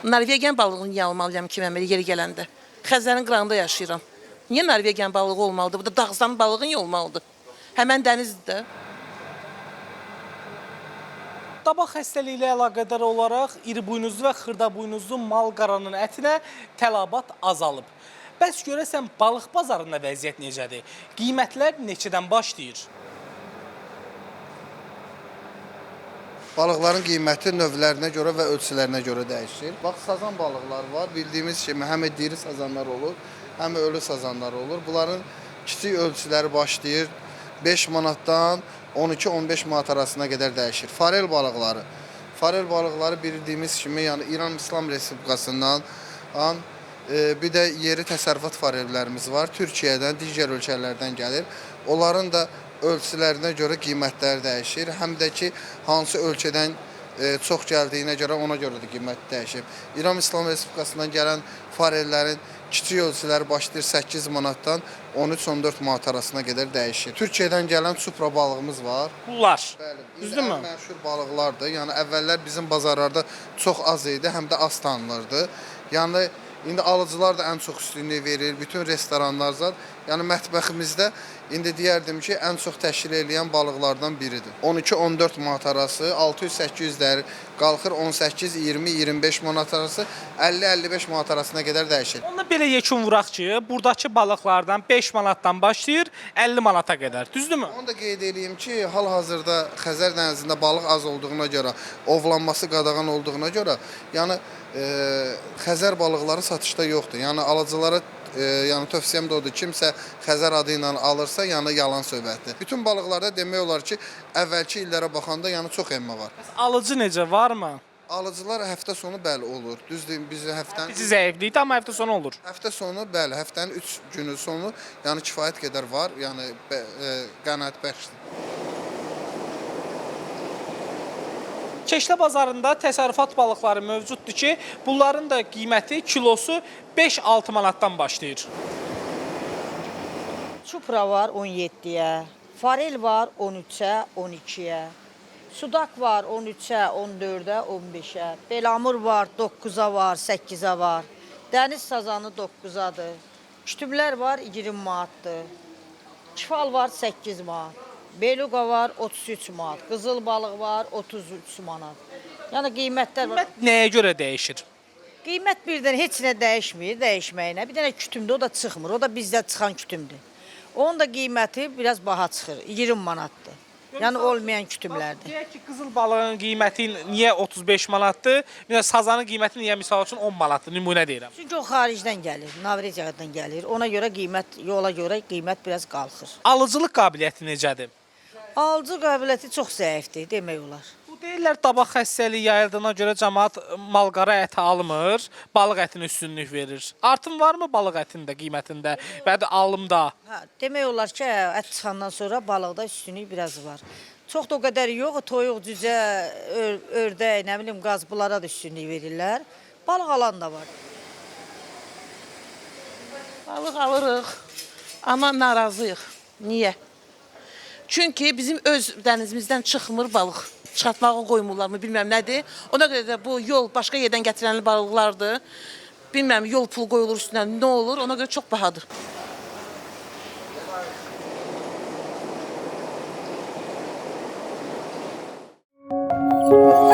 Norvegiyan balığını niyə almalıyam ki, mən belə yeri gələndə? Xəzərin qırağında yaşayıram. Niyə Norvegiyan balığı olmalıdır? Bu da Dağıstan balığı niyə olmalıdır? Həmən dənizdir. Dabaq xəstəliyi ilə əlaqədar olaraq iri buynuzlu və xırda buynuzlu mal-qaranın ətinə tələbat azalıb. Bəs görəsən balıq bazarında vəziyyət necədir? Qiymətlər neçədən başlayır? Balıqların qiyməti növlərinə görə və ölçülərinə görə dəyişir. Bax, sazan balıqlar var. Bildiyimiz kimi həm diri sazanlar olur, həm ölü sazanlar olur. Bunların kiçik ölçüləri başlayır 5 manatdan 12-15 manat arasına qədər dəyişir. Farel balıqları bildiyimiz kimi, yəni İran İslam Respublikasından, bir də yeri təsərrüfat farellərimiz var. Türkiyədən, digər ölkələrdən gəlir. Onların da ölçülərinə görə qiymətləri dəyişir. Həm də ki, hansı ölkədən çox gəldiyinə görə ona görə də qiymət dəyişir. İran İslam Respublikasından gələn farellərin kiçik ölçüləri başlayır 8 manatdan 13-14 manat arasına qədər dəyişir. Türkiyədən gələn çupra balığımız var. Bunlar, Bəli, düzdürmü? ən məşhur balıqlardır. Yəni əvvəllər bizim bazarlarda çox az idi, həm də az tanınırdı. Yəni indi alıcılar da ən çox üstünlük verir, bütün restoranlar zad. Yəni mətbəximizdə indi deyərdim ki, ən çox təşkil edən balıqlardan biridir. 12-14 manat arası, 600-800 dəyər qalxır 18-20-25 manat arası, 50-55 manat arasına qədər dəyişir. Onda belə yekun vuraq ki, buradakı balıqlardan 5 manatdan başlayır 50 manata qədər, düzdürmü? Onu da qeyd edeyim ki, hal-hazırda Xəzər dənizində balıq az olduğuna görə, ovlanması qadağan olduğuna görə, yəni Xəzər balıqları satışda yoxdur. Yəni alıcılara tövsiyəm də odur, kimsə Xəzər adı ilə alırsa, yəni yalan söhbətdir. Bütün balıqlarda demək olar ki, əvvəlki illərə baxanda yəni çox enmə var. Alıcı necə, varmı? Alıcılar həftə sonu bəli olur. Düzdür, biz həftənin Bizi zəifliydi, amma həftə sonu olur. həftə sonu bəli, həftənin 3 günü sonu, yəni kifayət qədər var, yəni qənaətbəxşdir. Keşlə bazarında təsərrüfat balıqları mövcuddur ki, bunların da qiyməti kilosu 5-6 manatdan başlayır. Çupra var 17-yə, farel var 13-ə, 12-yə, sudak var 13-ə, 14-ə, 15-ə, belamur var 9-a var, 8-ə var, dəniz sazanı 9-adır, kütüblər var 20 manatdır, kifal var 8 manat. Beluqa var 33 manat, qızıl balıq var 33 manat. Yəni qiymətlər var. Qiymət nəyə görə dəyişir? Qiymət birdən heç nə dəyişmir, dəyişməyinə. Bir dənə kütümdür, o da çıxmır. O da bizdə çıxan kütümdür. Onun da qiyməti biraz baha çıxır, 20 manatdır. Yəni olmayan kütümlərdir. Deyək ki, qızıl balığın qiyməti niyə 35 manatdır? Sazanın qiyməti niyə misal üçün 10 manatdır? Nümunə deyirəm. Çünki o xaricdən gəlir, Norvegiyadan gəlir. Ona görə yola görə qiymət biraz qalxır. Alıcılıq qabiliyyəti necədir? Alıcı qabiliyyəti çox zəifdir, demək olar. Bu deyirlər, dabaq xəstəliyi yayıldığına görə cəmaət mal-qara əti almır, balıq ətinə üstünlük verir. Artım varmı balıq ətində, qiymətində və də alımda? Demək olar ki, ət çıxandan sonra balıqda üstünlük biraz var. Çox da o qədər yox, toyuq, cücə, ördək, nə bilim, qaz bunlara da üstünlük verirlər. Balıq alan da var. Balıq alırıq, amma narazıyıq. Niyə? Çünki bizim öz dənizimizdən çıxmır balıq. Çıxartmağa qoymurlarmı, bilməm nədir. Ona görə də bu yol başqa yerdən gətirənli balıqlardır. Bilməm, yol pul qoyulur üstünə, nə olur, ona görə çox bahadır. Müzik